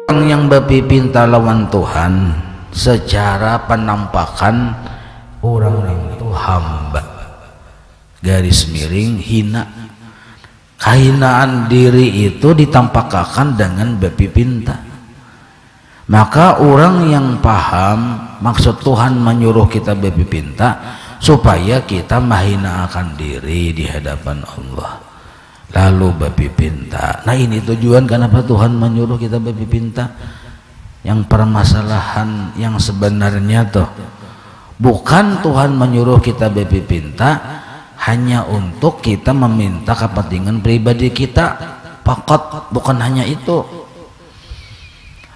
Orang yang berpipinta lawan Tuhan secara penampakan orang itu hamba, garis miring hina. Kehinaan diri itu ditampakkan dengan berpipinta. Maka orang yang paham maksud Tuhan menyuruh kita berpipinta supaya kita menghinakan diri di hadapan Allah, lalu berpipinta. Nah ini tujuan kenapa Tuhan menyuruh kita berpipinta. Yang permasalahan yang sebenarnya tuh bukan Tuhan menyuruh kita berpipinta hanya untuk kita meminta kepentingan pribadi kita pokok, bukan hanya itu.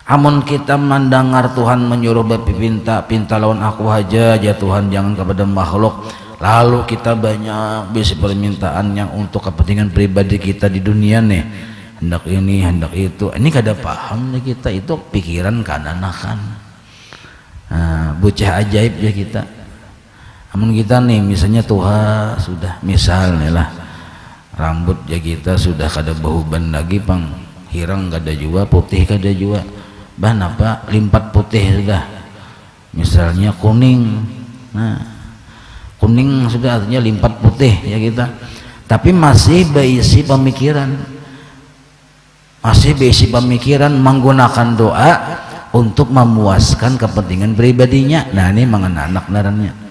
Amun kita mendengar Tuhan menyuruh berpipinta, pinta lawan aku aja Tuhan, jangan kepada makhluk, lalu kita banyak bisa permintaan yang untuk kepentingan pribadi kita di dunia nih, hendak ini hendak itu, ini kada paham nih kita, itu pikiran kananakan. Nah, bocah ajaib ya kita. Amun kita nih misalnya Tuhan sudah misalnya lah rambut ya kita sudah kada behuban lagi, pang hirang kada jua, putih kada jua, bahan apa limpat putih sudah, misalnya kuning. Nah kuning sudah artinya limpat putih ya kita, tapi masih berisi pemikiran, menggunakan doa untuk memuaskan kepentingan pribadinya. Nah ini mengenanak narannya.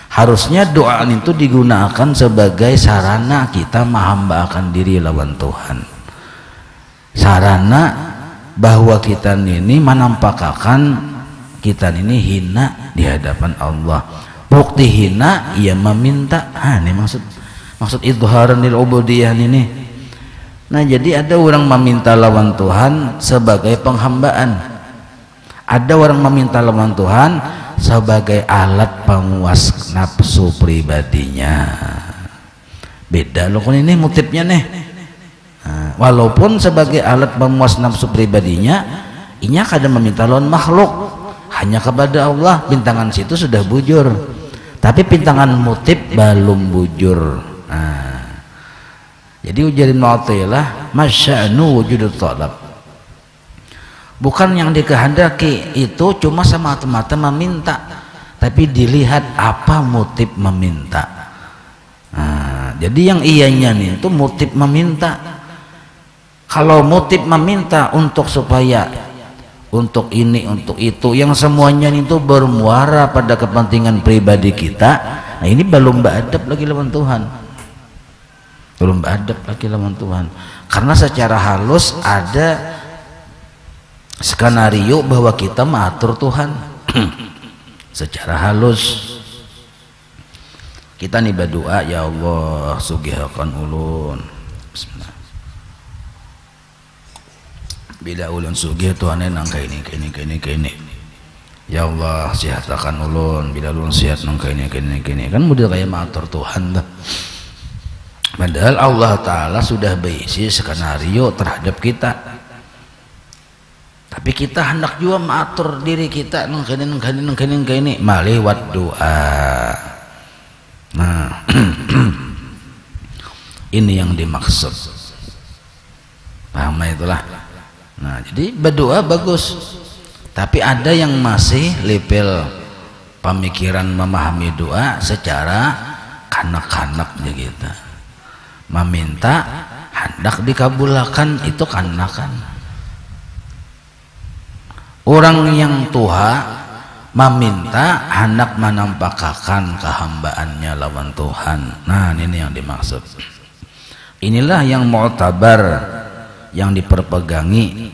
Harusnya doa itu digunakan sebagai sarana kita menghambakan diri lawan Tuhan, sarana bahwa kita ini menampakkan kita ini hina di hadapan Allah. Bukti hina ia meminta. Ini maksud idharan lil ubudiyah ini. Nah jadi ada orang meminta lawan Tuhan sebagai penghambaan, ada orang meminta lawan Tuhan sebagai alat pemuas nafsu pribadinya. Beda loh ini motifnya nih. Nah, walaupun sebagai alat pemuas nafsu pribadinya, inya kadang meminta lawan makhluk, hanya kepada Allah. Bintangan situ sudah bujur, tapi bintangan motif belum bujur. Nah, jadi ujarin mu'attilah masya'nu wujudut talab, bukan yang dikehendaki itu cuma semata-mata meminta, tapi dilihat apa motif meminta. Nah, jadi yang iyanya nih itu motif meminta. Kalau motif meminta untuk supaya untuk ini untuk itu, yang semuanya itu bermuara pada kepentingan pribadi kita, nah ini belum beradab lagi lawan Tuhan, belum beradab lagi lawan Tuhan. Karena secara halus ada skenario bahwa kita mengatur Tuhan secara halus. Kita nih berdoa, ya Allah sugihakan ulun, bismillah, bila ulun sugih Tuhan nangka ini ya Allah sihatakan ulun, bila ulun sihat nangka ini kan model kayak mengatur Tuhan dah. Padahal Allah Ta'ala sudah berisi skenario terhadap kita, tapi kita hendak juga mengatur diri kita nangka ini malewat doa. Nah ini yang dimaksud, paham itulah. Nah jadi berdoa bagus, tapi ada yang masih level pemikiran memahami doa secara kanak-kanaknya kita, meminta hendak dikabulkan, itu kanakan. Orang yang tua meminta hendak menampakkan kehambaannya lawan Tuhan. Nah ini yang dimaksud. Inilah yang mu'tabar, yang diperpegangi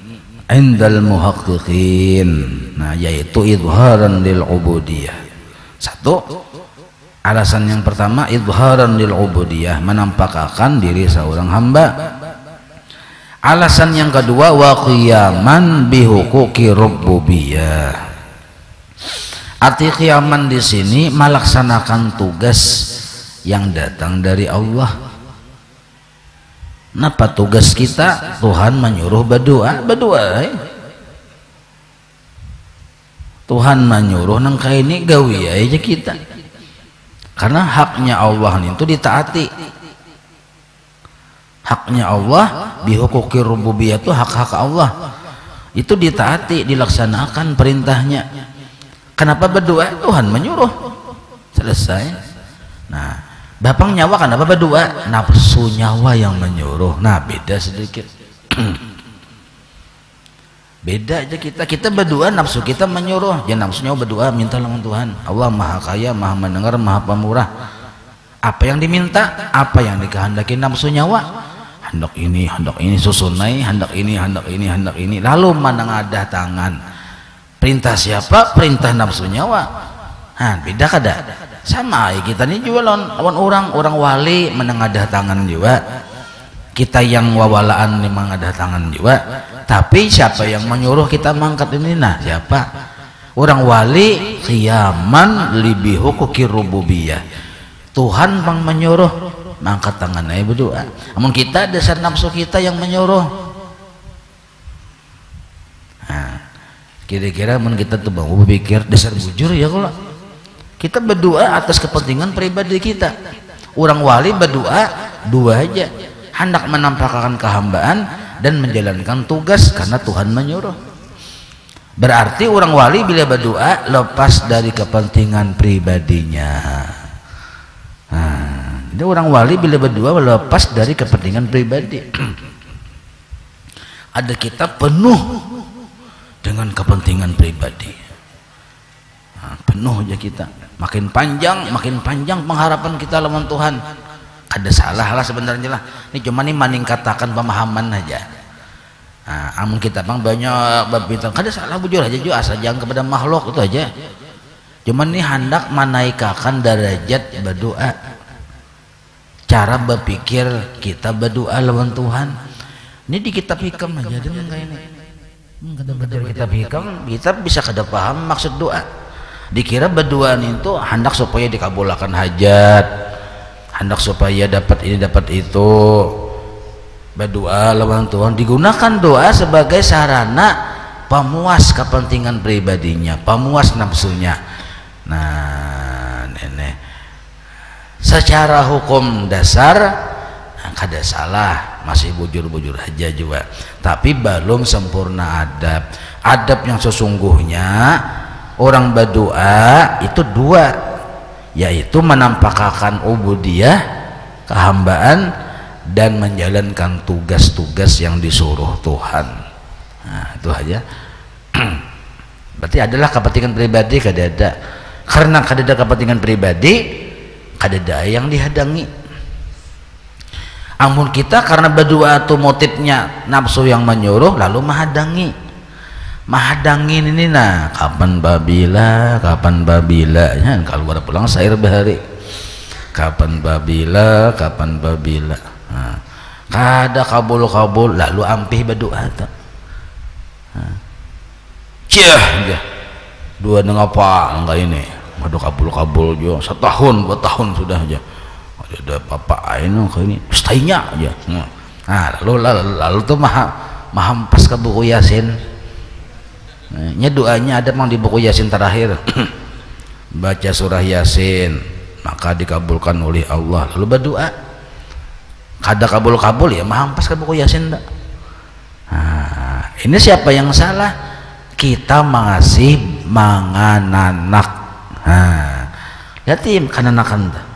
indal muhaqqiqin. Nah yaitu idharan lil ubudiyah. Satu, alasan yang pertama idharan lil ubudiyah, menampakkan diri seorang hamba. Alasan yang kedua wa qiyaman bihuquqi rububiyah. Arti qiyaman di sini melaksanakan tugas yang datang dari Allah. Napa tugas kita? Tuhan menyuruh berdoa, Tuhan menyuruh nangka ini gawi aja kita, karena haknya Allah itu ditaati. haknya Allah, bihuquqir rububiyah itu hak-hak Allah, itu ditaati, dilaksanakan perintahnya. Kenapa berdoa? Tuhan menyuruh, selesai. Nah, Bapang nyawa kenapa berdoa? Nafsu nyawa yang menyuruh. Nah, beda sedikit. Beda aja kita berdoa nafsu kita menyuruh. Jangan nafsu nyawa berdoa minta lawan Tuhan. Allah Maha Kaya, Maha Mendengar, Maha Pemurah. Apa yang diminta, apa yang dikehendaki nafsu nyawa, hendak ini susunai, hendak ini, lalu menengadah tangan. Perintah siapa? Perintah nafsu nyawa. Nah, beda kada? Sama kita ini juga lawan orang wali menengadah tangan juga. Kita yang wawalaan menengadah tangan juga. Tapi siapa yang menyuruh kita mangkat ini? Nah, siapa? Orang wali qiyaman li bihuquqir rububiyah. Tuhan bang menyuruh mangkat tangannya berdoa. Namun kita dasar nafsu kita yang menyuruh. Nah, kira-kira mun kita tuh bang berpikir dasar bujur ya kalau kita berdoa atas kepentingan pribadi kita. Orang wali berdoa dua aja, hendak menampakkan kehambaan dan menjalankan tugas karena Tuhan menyuruh. Berarti orang wali bila berdoa lepas dari kepentingan pribadinya. Nah, jadi orang wali bila berdoa lepas dari kepentingan pribadi. Ada kita penuh dengan kepentingan pribadi. Nah, penuh aja kita. Makin panjang pengharapan kita lawan Tuhan. Ada salah lah sebenarnya lah. Ini cuma nih meningkatkan pemahaman aja. Nah, amun kita bang banyak berbincang, kada salah bujur aja juga asal jangan kepada makhluk itu aja. Cuman nih hendak menaikkan derajat berdoa. Cara berpikir kita berdoa lawan Tuhan. Ini di kitab hikam aja dengan kayak ini. Kada baca kitab hikam, kita bisa kada paham maksud doa. Dikira berdoa itu hendak supaya dikabulkan hajat, hendak supaya dapat ini dapat itu. Berdoa lawan Tuhan, digunakan doa sebagai sarana pemuas kepentingan pribadinya, pemuas nafsunya. Nah, nenek secara hukum dasar kada salah, masih bujur-bujur aja juga, tapi belum sempurna adab yang sesungguhnya. Orang berdoa itu dua, yaitu menampakkan ubudiyah, kehambaan, dan menjalankan tugas-tugas yang disuruh Tuhan. Nah, itu aja. Berarti adalah kepentingan pribadi kada ada. Karena kada ada kepentingan pribadi, kada ada yang dihadangi. Amun kita karena berdoa itu motifnya nafsu yang menyuruh, lalu mahadangin ini nah kapan babila ya, kalau ada pulang sair bahari kapan babila nah, kada kabul lalu ampih berdoa tuh ya dua apa enggak ini ada kabul juga setahun 2 tahun sudah aja ada papa ini kayak ini staynya aja. Nah lalu tuh mahampas ke buku Yasin. Nya doanya ada mang di buku Yasin terakhir. Baca surah Yasin maka dikabulkan oleh Allah. Lalu berdoa kada kabul ya mahampas ke buku Yasin dah. Nah, ini siapa yang salah? Kita mengasih mangananak. Nah, yatim kananakan dah.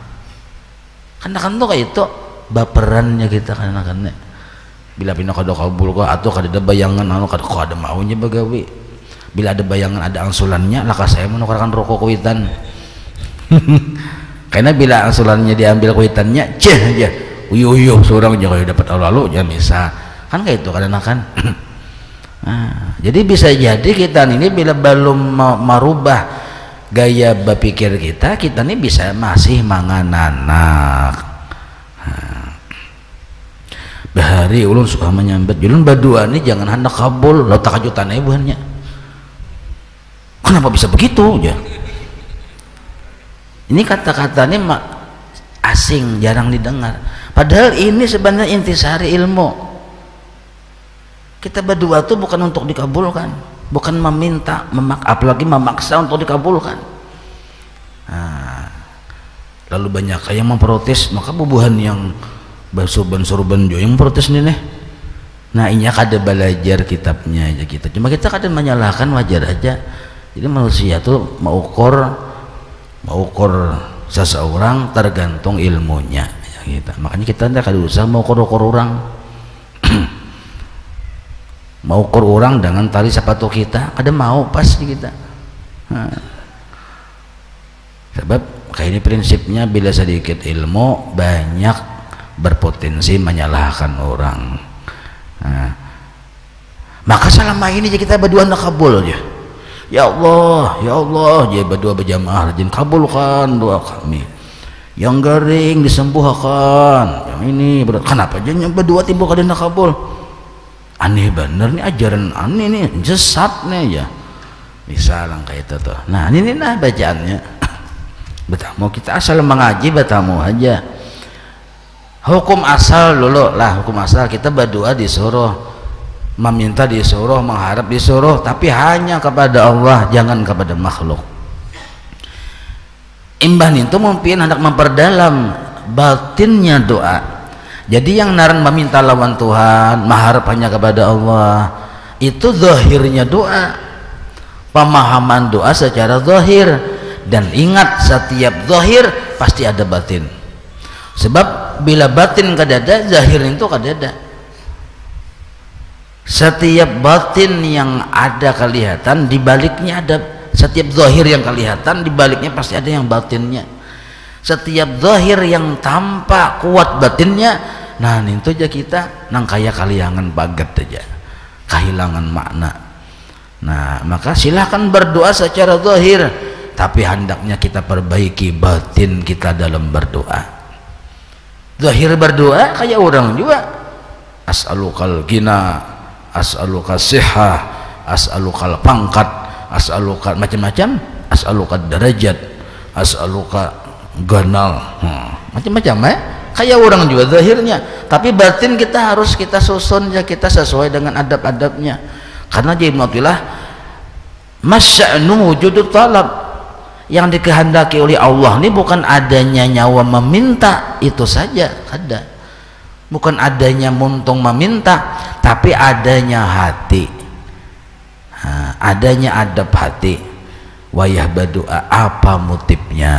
Kanakan tuh kayak itu baperannya kita kananakannya. Bila pindah kada kabul kok atau kada ada bayangan anu kada maunya begawi. Bila ada bayangan ada angsulannya laka saya menukarkan rokok kuitan. Karena bila angsulannya diambil kuitannya ceh aja uyuh seorang aja kalau dapat lalu ya bisa kan kayak itu kadang kan. Nah, jadi bisa jadi kita ini bila belum merubah gaya berpikir kita ini bisa masih mangananak. Nah, bahari ulun suka menyambet ulun berdoa ini jangan hendak kabul lo tak kajutan buhannya. Kenapa bisa begitu ya? Ini kata-kata ini asing, jarang didengar. Padahal ini sebenarnya intisari ilmu. Kita berdoa itu bukan untuk dikabulkan, bukan meminta, apalagi memaksa untuk dikabulkan. Nah, lalu banyak yang memprotes, maka bubuhan yang Basuban-surban jo yang protes nih. Nah inya kada belajar kitabnya aja kita. Cuma kita kada menyalahkan, wajar aja. Jadi manusia tuh mau ukur seseorang tergantung ilmunya ya kita. Makanya kita tidak kada usah mau ukur orang. Mau ukur orang dengan tali sepatu kita, ada mau pas di kita. Sebab kayak ini prinsipnya, bila sedikit ilmu banyak berpotensi menyalahkan orang. Maka selama ini kita berdua nak kabul aja. Ya Allah ya berdua berjamaah rajin kabulkan doa kami. Yang garing disembuhkan, yang ini berat. Kenapa aja berdua timbul kada nak kabul? Aneh bener nih, ajaran aneh nih, sesat nih ya. Misalnya kayak itu tuh. Nah ini nah bacaannya. Betamu kita asal mengaji betamu aja. Hukum asal dulu lah, hukum asal kita berdoa disuruh, meminta disuruh, mengharap disuruh, tapi hanya kepada Allah, jangan kepada makhluk. Imbah itu mungkin hendak memperdalam batinnya doa. Jadi yang naran meminta lawan Tuhan, mengharap hanya kepada Allah, itu zahirnya doa, pemahaman doa secara zahir. Dan ingat, setiap zahir pasti ada batin. Sebab bila batin kadada, zahir itu kadada. Setiap batin yang ada kelihatan, di baliknya ada. Setiap zahir yang kelihatan, di baliknya pasti ada yang batinnya. Setiap zahir yang tampak kuat batinnya, nah itu aja kita nang kaya kaliangan bagat aja, kehilangan makna. Nah maka silahkan berdoa secara zahir, tapi hendaknya kita perbaiki batin kita dalam berdoa. Zahir berdoa kayak orang juga, as'alukal gina, as'alukal sihah, as'alukal pangkat, as'alukal macam-macam, as'alukal derajat, as'alukal ganal, macam-macam kayak orang juga zahirnya. Tapi batin kita harus kita susun ya, kita sesuai dengan adab-adabnya. Karena jimatilah masya'nu wujudut talab. Yang dikehendaki oleh Allah ini bukan adanya nyawa meminta itu saja, ada. Bukan adanya muntung meminta, tapi adanya hati, adanya adab hati. Wayah berdoa apa motifnya?